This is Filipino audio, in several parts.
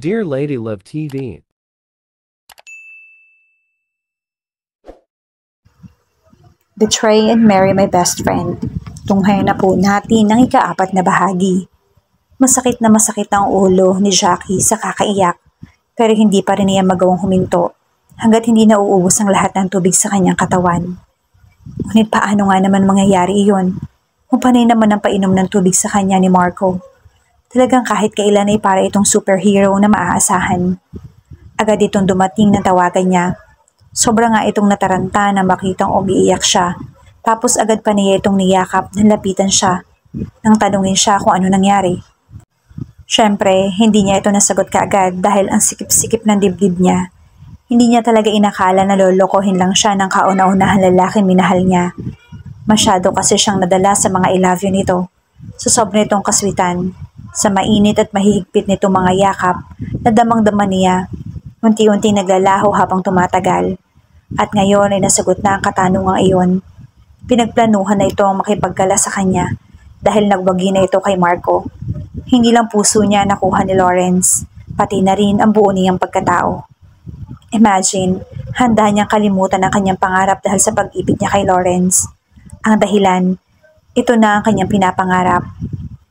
Dear Lady Love TV. Betray and Marry My Best Friend. Tunghayan na po natin ang ika-4 na bahagi. Masakit na masakit ang ulo ni Jackie sa kakaiyak, pero hindi pa rin niya magawang huminto hanggat hindi nauubos ang lahat ng tubig sa kanyang katawan. Ngunit paano nga naman mangyayari iyon kung panay naman ang painom ng tubig sa kanya ni Marco? Talagang kahit kailan ay para itong superhero na maaasahan. Agad itong dumating na tawagan niya. Sobra nga itong nataranta na makitang umiiyak siya. Tapos agad pa niya itong niyakap nang lapitan siya nang tanungin siya kung ano nangyari. Siyempre, hindi niya ito nasagot kaagad dahil ang sikip-sikip ng dibdib niya. Hindi niya talaga inakala na lolokohin lang siya ng kauna-unahang lalaking minahal niya. Masyado kasi siyang nadala sa mga I love you nito. Sa sobra nitong kaswitan, sa mainit at mahihigpit nitong mga yakap na damang-dama niya, unti-unti naglalaho habang tumatagal. At ngayon ay nasagot na ang katanungang iyon. Pinagplanuhan na ito ang makipagkala sa kanya dahil nagwagi na ito kay Marco. Hindi lang puso niya nakuha ni Lawrence, pati na rin ang buo niyang pagkatao. Imagine, handa niyang kalimutan ang kanyang pangarap dahil sa pag-ibig niya kay Lawrence. Ang dahilan, ito na ang kanyang pinapangarap.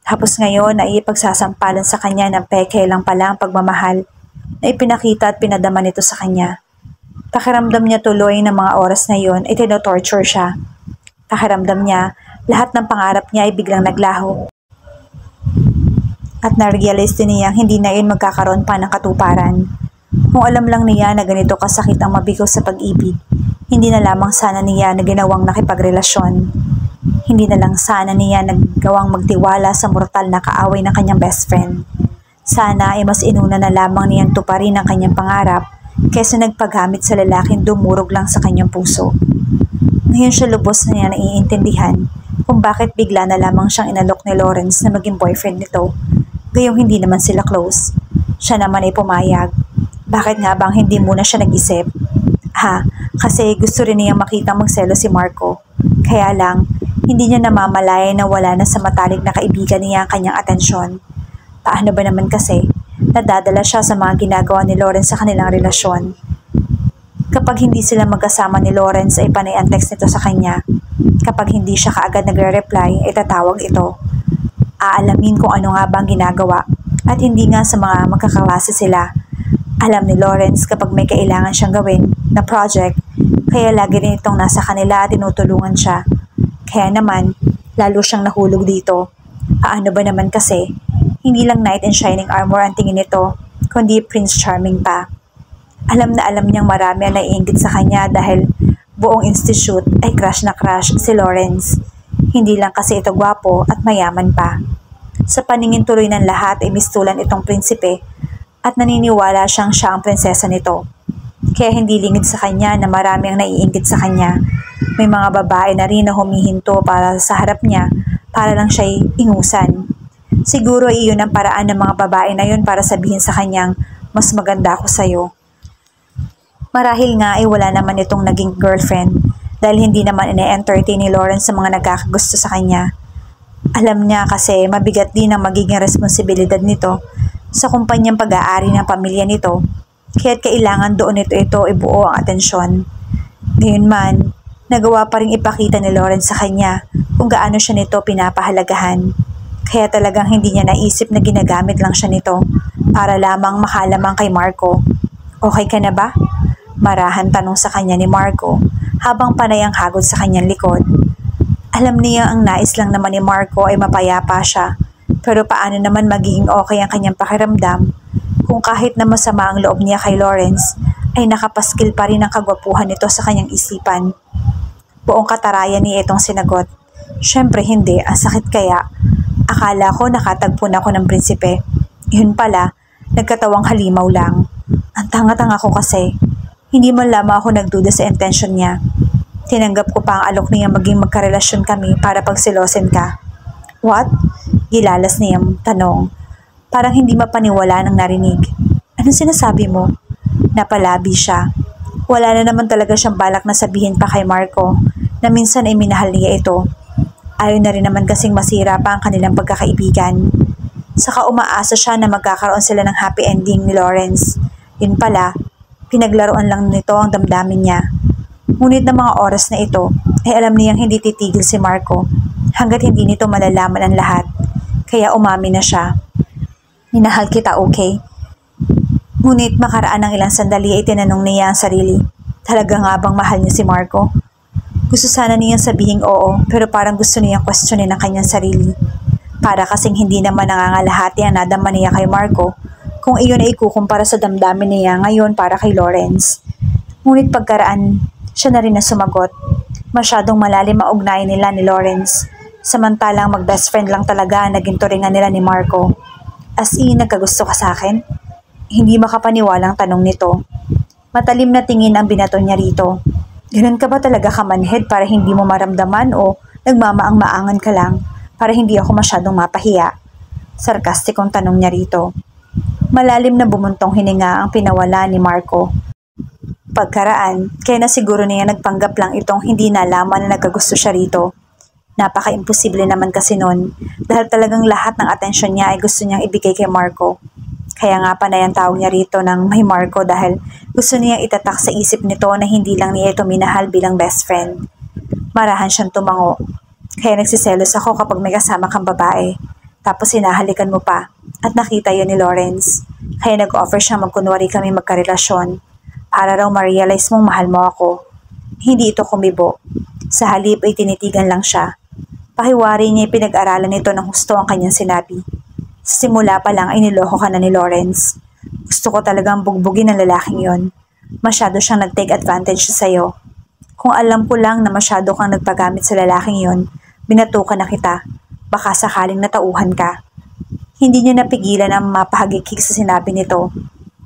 Tapos ngayon ay ipagsasampalan sa kanya ng peke lang pala ang pagmamahal na ipinakita at pinadama nito sa kanya. Pakiramdam niya tuloy ng mga oras na yon ay tinotorture siya. Pakiramdam niya, lahat ng pangarap niya ay biglang naglaho. At na-realize din niya hindi na yun magkakaroon pa ng katuparan. Kung alam lang niya na ganito kasakit ang mabigo sa pag-ibig, hindi na lamang sana niya na ginawang nakipagrelasyon. Hindi na lang sana niya naggawang magtiwala sa mortal na kaaway ng kanyang best friend. Sana ay mas inuna na lamang niyang tuparin ang kanyang pangarap kaysa nagpagamit sa lalaking dumurog lang sa kanyang puso. Ngayon siya lubos na niya naiintindihan kung bakit bigla na lamang siyang inalok ni Lawrence na maging boyfriend nito, gayong hindi naman sila close. Siya naman ay pumayag. Bakit nga bang hindi muna siya nag-isip? Kasi gusto rin niyang makita magselo si Marco. Kaya lang, hindi niya namamalaya na wala na sa matalik na kaibigan niya ang kanyang atensyon. Paano ba naman kasi, nadadala siya sa mga ginagawa ni Lawrence sa kanilang relasyon. Kapag hindi sila magkasama ni Lawrence ay panay ang text nito sa kanya. Kapag hindi siya kaagad nagre-reply ay tatawag ito. Aalamin kung ano nga bang ginagawa at hindi nga sa mga magkaklase sila. Alam ni Lawrence kapag may kailangan siyang gawin na project, kaya lagi rin itong nasa kanila at tinutulungan siya. Kaya naman, lalo siyang nahulog dito. Paano ba naman kasi, hindi lang knight in shining armor ang tingin nito, kundi Prince Charming pa. Alam na alam niyang marami ang naiinggit sa kanya dahil buong institute ay crush na crush si Lawrence. Hindi lang kasi ito gwapo at mayaman pa. Sa paningin tuloy ng lahat ay mistulan itong prinsipe at naniniwala siya ang prinsesa nito. Kaya hindi lingid sa kanya na marami ang naiinggit sa kanya. May mga babae na rin na humihinto para sa harap niya para lang siya'y ingusan. Siguro iyon ang paraan ng mga babae na yun para sabihin sa kanyang, mas maganda ako sa'yo. Marahil nga ay wala naman itong naging girlfriend dahil hindi naman ine-entertain ni Lawrence sa mga nagkakagusto sa kanya. Alam niya kasi mabigat din ang magiging responsibilidad nito sa kumpanyang pag-aari ng pamilya nito, kaya't kailangan doon ito ibuo ang atensyon. Gayunman, nagawa pa rin ipakita ni Lawrence sa kanya kung gaano siya nito pinapahalagahan. Kaya talagang hindi niya naisip na ginagamit lang siya nito para lamang makalamang kay Marco. Okay ka na ba? Marahan tanong sa kanya ni Marco habang panay ang hagod sa kanyang likod. Alam niya ang nais lang naman ni Marco ay mapayapa siya, pero paano naman magiging okay ang kanyang pakiramdam kung kahit na masama ang loob niya kay Lawrence ay nakapaskil pa rin ang kagwapuhan nito sa kanyang isipan. Buong katarayan niya itong sinagot. Siyempre hindi, ang sakit kaya. Akala ko nakatagpo na ako ng prinsipe. Yun pala, nagkatawang halimaw lang. Ang tanga-tanga ko kasi. Hindi man lamang ako nagduda sa intention niya. Tinanggap ko pa ang alok niya maging magkarelasyon kami para pagsilosin ka. What? Gilalas niyang tanong. Parang hindi mapaniwala ng narinig. Anong sinasabi mo? Napalabi siya. Wala na naman talaga siyang balak na sabihin pa kay Marco na minsan ay minahal niya ito. Ayaw na rin naman kasing masira pa ang kanilang pagkakaibigan. Saka umaasa siya na magkakaroon sila ng happy ending ni Lawrence. Yun pala, pinaglaruan lang nito ang damdamin niya. Ngunit ng mga oras na ito, ay alam niyang hindi titigil si Marco hanggat hindi nito malalaman ang lahat. Kaya umami na siya. Minahal kita, okay? Ngunit makaraan ng ilang sandali ay tinanong niya ang sarili. Talaga nga bang mahal niya si Marco? Gusto sana niyang sabihing oo, pero parang gusto niyang questionin ang kanyang sarili. Para kasing hindi naman nangangalahati ang nadama niya kay Marco kung iyon ay ikukumpara sa damdamin niya ngayon para kay Lawrence. Ngunit pagkaraan, siya na rin na sumagot. Masyadong malalim ang ugnayan nila ni Lawrence. Samantalang mag-best friend lang talaga ang naging turingan nila ni Marco. As in, nagkagusto ka sa akin? Hindi makapaniwalang tanong nito. Matalim na tingin ang binato niya rito. Ganun ka ba talaga kamanhead para hindi mo maramdaman o nagmamaang-maangan ka lang para hindi ako masyadong mapahiya? Sarkastikong tanong niya rito. Malalim na bumuntong hininga ang pinawala ni Marco. Pagkaraan, kaya na siguro niya nagpanggap lang itong hindi nalaman na nagkagusto siya rito. Napaka-imposible naman kasi nun dahil talagang lahat ng atensyon niya ay gusto niyang ibigay kay Marco. Kaya nga panay ang tawag niya rito ng may Marco dahil gusto niyang itatak sa isip nito na hindi lang niya ito minahal bilang best friend. Marahan siyang tumango. Kaya nagsiselos ako kapag may kasama kang babae. Tapos hinahalikan mo pa. At nakita yun ni Lawrence. Kaya nag-offer siya magkunwari kami magkarelasyon. Para raw ma-realize mong mahal mo ako. Hindi ito kumibo. Sa halip ay tinitigan lang siya. Pakiwari niya pinag-aralan nito ng husto ang kanyang sinabi. Sa simula pa lang ay niloko ka na ni Lawrence. Gusto ko talagang bugbugin ang lalaking yon. Masyado siyang nag-take advantage sa'yo. Kung alam ko lang na masyado kang nagpagamit sa lalaking yon, binatukan na kita. Baka sakaling natauhan ka. Hindi niya napigilan ang mapahagikik sa sinabi nito.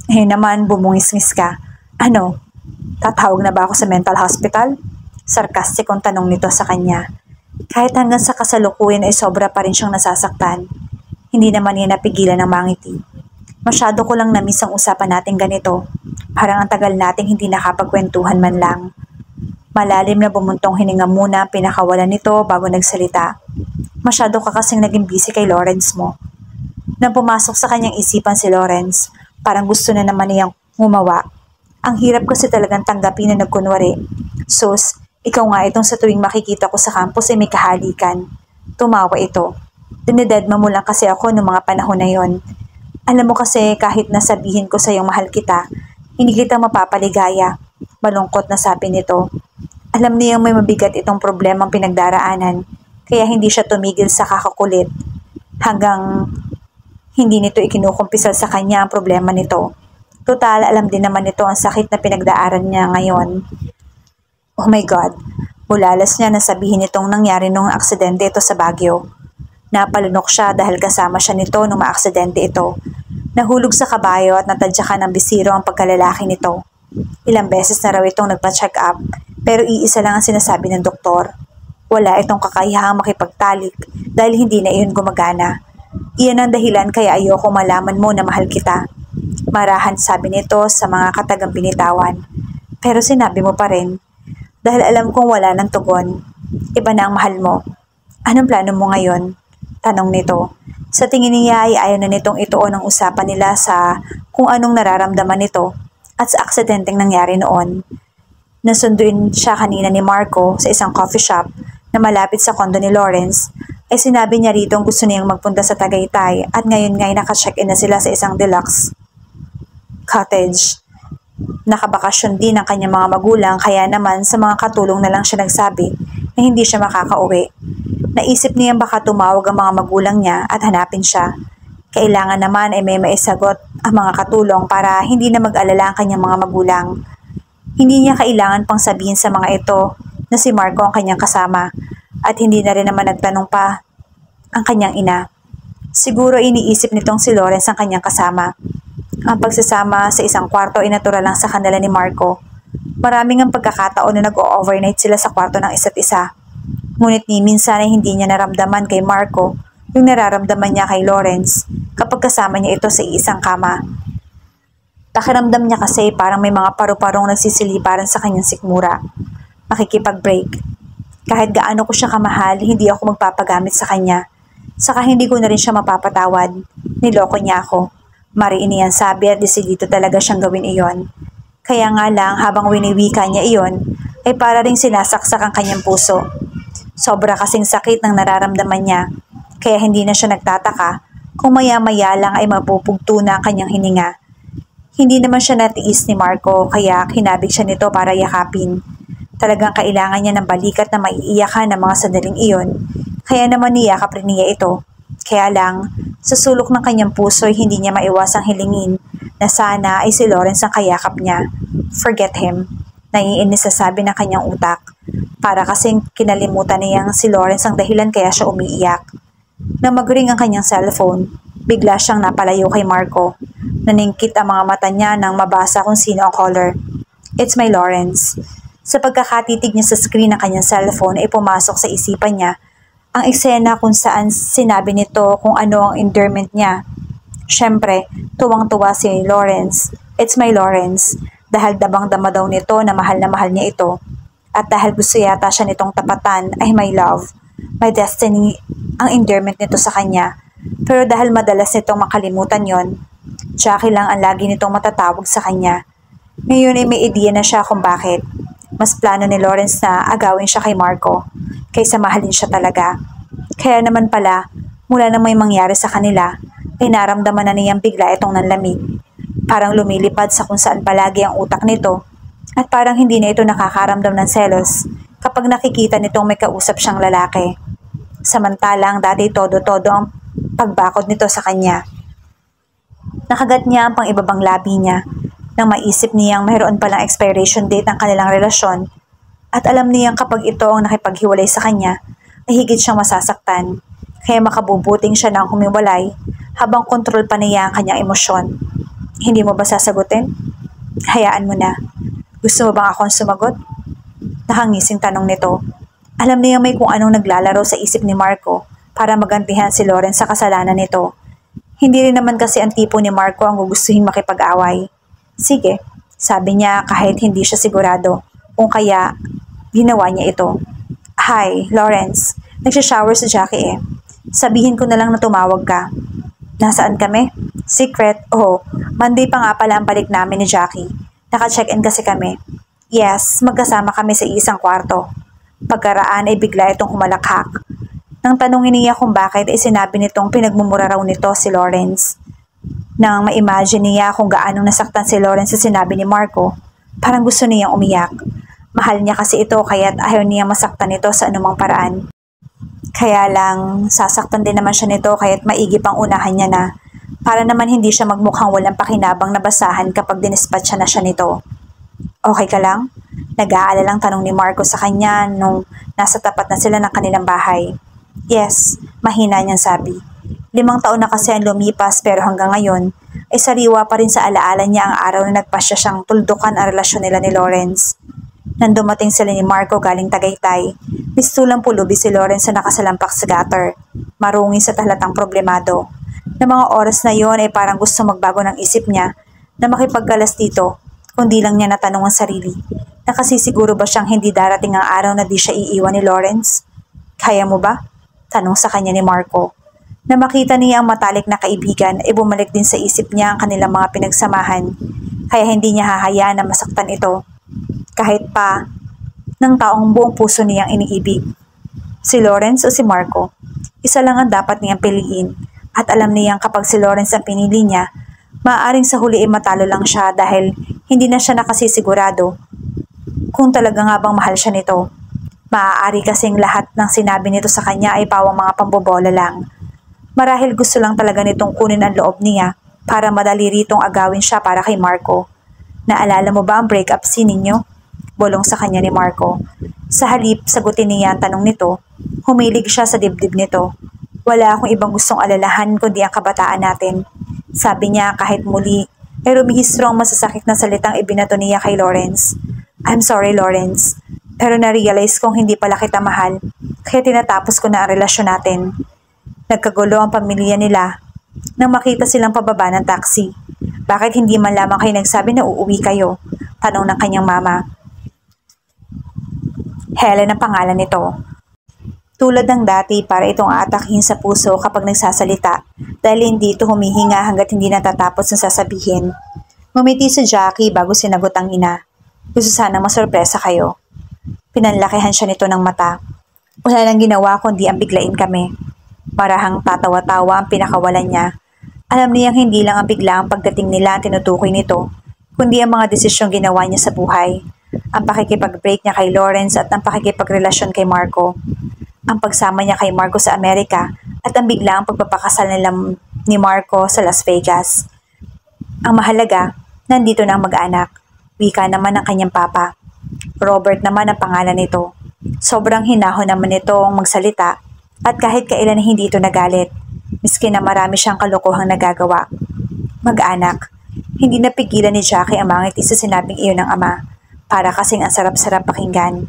Eh naman, bumungis-ngis ka. Ano? Tatawag na ba ako sa mental hospital? Sarkastikong tanong nito sa kanya. Kahit hanggang sa kasalukuyan ay sobra pa rin siyang nasasaktan. Hindi naman niya napigilan ng mangiti. Masyado ko lang na-miss ang usapan natin ganito. Parang ang tagal nating hindi nakapagkwentuhan man lang. Malalim na bumuntong hininga muna pinakawalan nito bago nagsalita. Masyado ka kasing naging busy kay Lawrence mo. Nang pumasok sa kanyang isipan si Lawrence, parang gusto na naman niyang ngumawa. Ang hirap kasi talagang tanggapin na nagkunwari. Sus, ikaw nga itong sa tuwing makikita ko sa campus ay may kahalikan. Tumawa ito. Dinededma mo lang kasi ako noong mga panahon na yon. Alam mo kasi kahit nasabihin ko sa iyong mahal kita, hindi kita mapapaligaya. Malungkot na sabi nito. Alam niyang may mabigat itong problemang pinagdaraanan, kaya hindi siya tumigil sa kakakulit. Hanggang hindi nito ikinukumpisal sa kanya ang problema nito. Total, alam din naman nito ang sakit na pinagdaanan niya ngayon. Oh my God, bulalas niya na sabihin nitong nangyari nung aksidente ito sa Baguio. Napalunok siya dahil kasama siya nito nung maaksidente ito. Nahulog sa kabayo at natadyakan ng bisiro ang pagkalalaki nito. Ilang beses na raw itong nagpa-check up pero iisa lang ang sinasabi ng doktor. Wala itong kakayahang makipagtalik dahil hindi na iyon gumagana. Iyan ang dahilan kaya ayoko malaman mo na mahal kita. Marahan sabi nito sa mga katagang binitawan. Pero sinabi mo pa rin. Dahil alam kong wala ng tugon. Iba na ang mahal mo. Anong plano mo ngayon? Tanong nito. Sa tingin niya ay ayaw na nitong ituon ang usapan nila sa kung anong nararamdaman nito at sa aksidenteng nangyari noon. Nasunduin siya kanina ni Marco sa isang coffee shop na malapit sa kondo ni Lawrence ay sinabi niya rito gusto niyang magpunta sa Tagaytay at ngayon ngay naka-check-in na sila sa isang deluxe cottage. Nakabakasyon din ang kanyang mga magulang kaya naman sa mga katulong na lang siya nagsabi na hindi siya makakauwi. Naisip niyang baka tumawag ang mga magulang niya at hanapin siya. Kailangan naman ay may maisagot ang mga katulong para hindi na mag-alala ang kanyang mga magulang. Hindi niya kailangan pang sabihin sa mga ito na si Marco ang kanyang kasama at hindi na rin naman nagtanong pa ang kanyang ina. Siguro iniisip nitong si Lawrence ang kanyang kasama. Ang pagsasama sa isang kwarto ay natural lang sa kanila ni Marco. Maraming ang pagkakataon na nag-o-overnight sila sa kwarto ng isa't isa. Ngunit ni minsan ay hindi niya naramdaman kay Marco yung nararamdaman niya kay Lawrence kapag kasama niya ito sa isang kama. Pakiramdam niya kasi parang may mga paru-parong nagsisiliparan sa kanyang sikmura. Makikipag-break. Kahit gaano ko siya kamahal, hindi ako magpapagamit sa kanya. Saka hindi ko na rin siya mapapatawad. Niloko niya ako. Mariin niyan sabi at desidido talaga siyang gawin iyon. Kaya nga lang habang winiwika niya iyon, ay para ring sinasaksak ang kanyang puso. Sobra kasing sakit ng nararamdaman niya, kaya hindi na siya nagtataka kung maya-maya lang ay mapupugto na ang kanyang hininga. Hindi naman siya natiis ni Marco kaya hinabig siya nito para yakapin. Talagang kailangan niya ng balikat na maiiyakan ng mga sandaling iyon, kaya naman niyakap rin niya ito. Kaya lang, sa sulok ng kanyang puso ay hindi niya maiwasang hilingin na sana ay si Lawrence ang kayakap niya. Forget him. Naiinis sa sabi ng kanyang utak. Para kasing kinalimutan niyang si Lawrence ang dahilan kaya siya umiiyak. Nang mag-ring ang kanyang cellphone, bigla siyang napalayo kay Marco. Naningkit ang mga mata niya nang mabasa kung sino ang caller. It's my Lawrence. Sa pagkakatitig niya sa screen ng kanyang cellphone ay pumasok sa isipan niya ang eksena kung saan sinabi nito kung ano ang endearment niya. Siyempre, tuwang-tuwa si Lawrence. It's my Lawrence. Dahil dabang-dama daw nito na mahal niya ito. At dahil gusto yata siya nitong tapatan ay my love, my destiny ang endearment nito sa kanya. Pero dahil madalas nitong makalimutan yon, Jackie lang ang lagi nitong matatawag sa kanya. Ngayon ay may ideya na siya kung bakit. Mas plano ni Lawrence na agawin siya kay Marco kaysa mahalin siya talaga. Kaya naman pala, mula na may mangyari sa kanila, ay naramdaman na niyang bigla itong nanlamig. Parang lumilipad sa kung saan palagi ang utak nito at parang hindi na ito nakakaramdam ng selos kapag nakikita nitong may kausap siyang lalaki. Samantalang dati todo-todo ang pagbakod nito sa kanya. Nakagat niya ang pang-ibabang labi niya nang maisip niyang mayroon palang expiration date ng kanilang relasyon at alam niyang kapag ito ang nakipaghiwalay sa kanya ay higit siyang masasaktan kaya makabubuting siya nang humiwalay habang kontrol pa niya ang kanyang emosyon. Hindi mo ba sasagutin? Hayaan mo na. Gusto mo bang akong sumagot? Nakangising tanong nito. Alam niya may kung anong naglalaro sa isip ni Marco para magantihan si Lawrence sa kasalanan nito. Hindi rin naman kasi ang tipo ni Marco ang gugustuhin makipag-away. Sige, sabi niya kahit hindi siya sigurado kung kaya ginawa niya ito. Hi, Lawrence. Nagsha-shower si Jackie eh. Sabihin ko na lang na tumawag ka. Nasaan kami? Secret? Oh, Monday pa nga pala ang balik namin ni Jackie. Naka-check-in kasi kami. Yes, magkasama kami sa isang kwarto. Pagkaraan ay bigla itong humalakhak. Nang tanungin niya kung bakit ay sinabi nitong pinagmumura raw nito si Lawrence. Nang ma-imagine niya kung gaano nasaktan si Lawrence sa sinabi ni Marco, parang gusto niyang umiyak. Mahal niya kasi ito kaya't ayaw niya masaktan ito sa anumang paraan. Kaya lang, sasaktan din naman siya nito kaya't maigi pang unahan niya na para naman hindi siya magmukhang walang pakinabang na basahan kapag dinispatcha na siya nito. Okay ka lang? Nag-aalalang tanong ni Marco sa kanya nung nasa tapat na sila ng kanilang bahay. Yes, mahina niyang sabi. 5 taon na kasi ang lumipas pero hanggang ngayon ay sariwa pa rin sa alaala niya ang araw na nagpasya siyang tuldukan ang relasyon nila ni Lawrence. Nang dumating sila ni Marco galing Tagaytay, mistulang pulubi si Lawrence na nakasalampak sa gutter, marungi sa talatang problemado. Na mga oras na yon ay parang gusto magbago ng isip niya na makipagkalas dito, kundi lang niya natanong ang sarili. Nakasisiguro ba siyang hindi darating ang araw na di siya iiwan ni Lawrence? Kaya mo ba? Tanong sa kanya ni Marco. Na makita niya ang matalik na kaibigan ay bumalik din sa isip niya ang kanilang mga pinagsamahan, kaya hindi niya hahayaan na masaktan ito. Kahit pa ng taong buong puso niyang iniibig. Si Lawrence o si Marco, isa lang ang dapat niyang piliin at alam niyang kapag si Lawrence ang pinili niya, maaaring sa huli ay matalo lang siya dahil hindi na siya nakasisigurado kung talaga nga bang mahal siya nito. Maaari kasing lahat ng sinabi nito sa kanya ay pawang mga pambobola lang. Marahil gusto lang talaga nitong kunin ang loob niya para madali ritong agawin siya para kay Marco. Naalala mo ba ang breakup scene ninyo? Bulong sa kanya ni Marco. Sa halip, sagutin niya ang tanong nito, humilig siya sa dibdib nito. Wala akong ibang gustong alalahan kundi ang kabataan natin. Sabi niya kahit muli, ay rumihistro ang masasakit na salitang ibinato niya kay Lawrence. I'm sorry Lawrence, pero na-realize kong hindi pala kita mahal, kaya tinatapos ko na ang relasyon natin. Nagkagulo ang pamilya nila nang makita silang pababa ng taxi. Bakit hindi man lamang kayo nagsabi na uuwi kayo? Tanong ng kanyang mama. Helen ang pangalan nito. Tulad ng dati para itong aatakihin sa puso kapag nagsasalita dahil hindi ito humihinga hanggat hindi natatapos ng sasabihin. Ngumiti si Jackie bago sinagot ang ina. Gusto sana masorpresa kayo. Pinanlakihan siya nito ng mata. Wala nang ginawa kundi ang biglain kami. Marahang tatawa-tawa ang pinakawalan niya. Alam niyang hindi lang ang bigla ang pagdating nila ang tinutukoy nito, kundi ang mga desisyong ginawa niya sa buhay. Ang pakikipag-break niya kay Lawrence at ang pakikipagrelasyon kay Marco. Ang pagsama niya kay Marco sa Amerika at ang biglaang pagpapakasal nila ni Marco sa Las Vegas. Ang mahalaga, nandito na ang mag-anak. Wika naman ng kanyang papa. Robert naman ang pangalan nito. Sobrang hinahon naman nitong magsalita at kahit kailan hindi ito nagalit, miski na marami siyang kalokohang nagagawa. Mag-anak, hindi napigilan ni Jackie ang mangiti sa sinabing iyon ng ama, para kasing ang sarap-sarap pakinggan.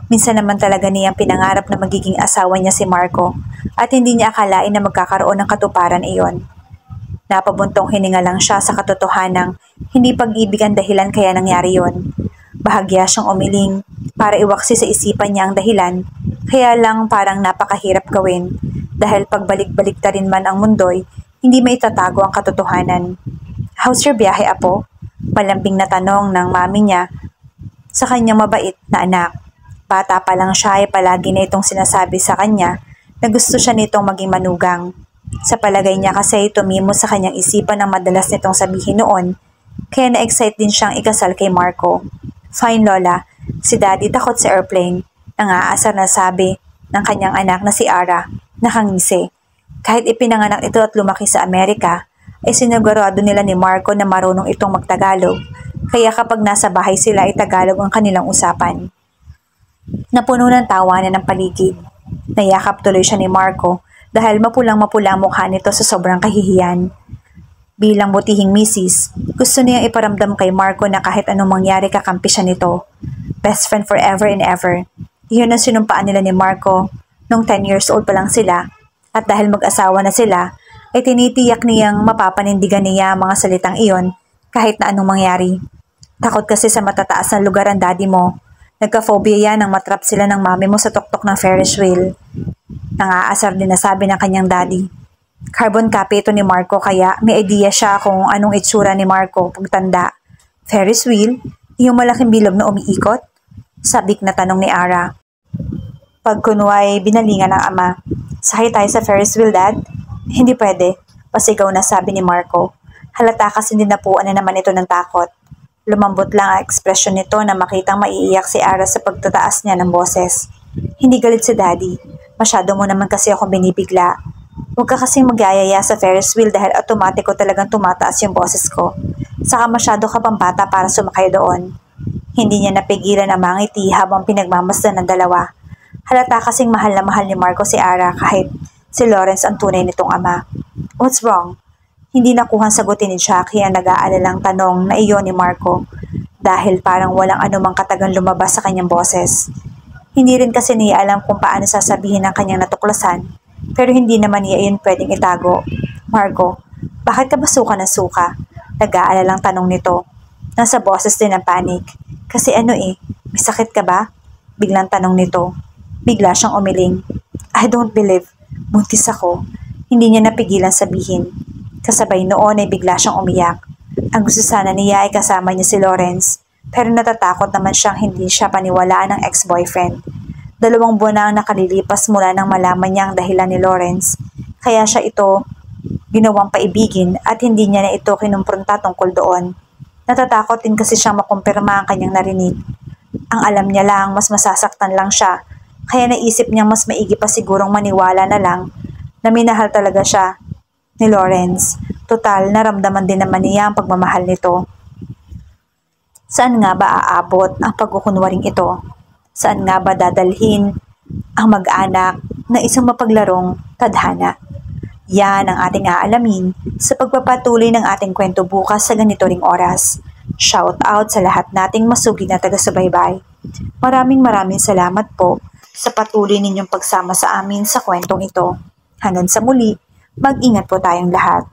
Minsan naman talaga niyang pinangarap na magiging asawa niya si Marco at hindi niya akalain na magkakaroon ng katuparan iyon. Napabuntong hininga lang siya sa katotohanang hindi pag-ibig ang dahilan kaya nangyari yon. Bahagya siyang umiling para iwaksi sa isipan niya ang dahilan, kaya lang parang napakahirap gawin dahil pagbalik-balik ta rin man ang mundo'y hindi maitatago ang katotohanan. How's your biyahe, apo? Malambing na tanong ng mami niya sa kanyang mabait na anak. Bata pa lang siya ay palagi na itong sinasabi sa kanya na gusto siya nitong maging manugang. Sa palagay niya kasi tumimo sa kanyang isipan ang madalas nitong sabihin noon, kaya na-excite din siyang ikasal kay Marco. Fine, Lola. Si Daddy takot sa airplane. Nangaasar na sabi ng kanyang anak na si Ara. Nakangisi. Kahit ipinanganak ito at lumaki sa Amerika, ay sinigurado nila ni Marco na marunong itong magtagalog. Kaya kapag nasa bahay sila ay Tagalog ang kanilang usapan. Napuno ng tawanan ng paligid. Nayakap tuloy siya ni Marco dahil mapulang-mapula ang mukha nito sa sobrang kahihiyan. Bilang butihing misis, gusto niyang iparamdam kay Marco na kahit anong mangyari kakampi siya nito. Best friend forever and ever. Iyon ang sinumpaan nila ni Marco nung 10 years old pa lang sila at dahil mag-asawa na sila, ay tinitiyak niyang mapapanindigan niya ang mga salitang iyon kahit na anong mangyari. Takot kasi sa matataas na lugar ang daddy mo. Nagka-phobia yan nang matrap sila ng mami mo sa tuktok ng Ferris wheel. Nangaasar din na sabi ng kanyang daddy. Carbon copy ito ni Marco kaya may idea siya kung anong itsura ni Marco pagtanda. Ferris wheel? Yung malaking bilog na umiikot? Sabik na tanong ni Ara. Pagkunway binalingan ng ama. Sakay tayo sa Ferris wheel, Dad? Hindi pwede. Pasigaw na sabi ni Marco. Halata kasi dinapuan na naman ito ng takot. Lumambot lang ang ekspresyon nito na makitang maiiyak si Ara sa pagtataas niya ng boses. Hindi galit si Daddy. Masyado mo naman kasi ako binibigla. Huwag ka kasing magyayaya sa Ferris wheel dahil automatiko talagang tumataas yung boses ko. Saka masyado ka pang bata para sumakay doon. Hindi niya napigilan ang mangiti habang pinagmamasdan ng dalawa. Halata kasing mahal na mahal ni Marco si Ara kahit si Lawrence ang tunay nitong ama. What's wrong? Hindi nakuhang sagutin ni Jackie ang nag-aalalang tanong na iyon ni Marco dahil parang walang anumang katagang lumabas sa kanyang boses. Hindi rin kasi niya alam kung paano sasabihin ang kanyang natuklasan. Pero hindi naman niya iyon pwedeng itago. Marco, bakit ka ba suka na suka? Nag-aalalang tanong nito. Nasa boses din ang panic. Kasi may sakit ka ba? Biglang tanong nito. Bigla siyang umiling. I don't believe. Buntis ako. Hindi niya napigilan sabihin. Kasabay noon ay bigla siyang umiyak. Ang gusto sana niya ay kasama niya si Lawrence. Pero natatakot naman siyang hindi siya paniwalaan ng ex-boyfriend. 2 buwan na ang nakalilipas mula nang malaman niya ang dahilan ni Lawrence. Kaya siya ito ginawang paibigin at hindi niya na ito kinumpronta tungkol doon. Natatakot din kasi siyang makumpirma ang kanyang narinig. Ang alam niya lang mas masasaktan lang siya. Kaya naisip niyang mas maigi pa sigurong maniwala na lang na minahal talaga siya ni Lawrence. Total, naramdaman din naman niya ang pagmamahal nito. Saan nga ba aabot ang pagkukunwaring ito? Saan nga ba dadalhin ang mag-anak na isang mapaglarong tadhana? Yan ang ating aalamin sa pagpapatuloy ng ating kwento bukas sa ganito ring oras. Shout out sa lahat nating masugid na taga-subaybay. Maraming salamat po sa patuloy ninyong pagsama sa amin sa kwentong ito. Hanggang sa muli, mag-ingat po tayong lahat.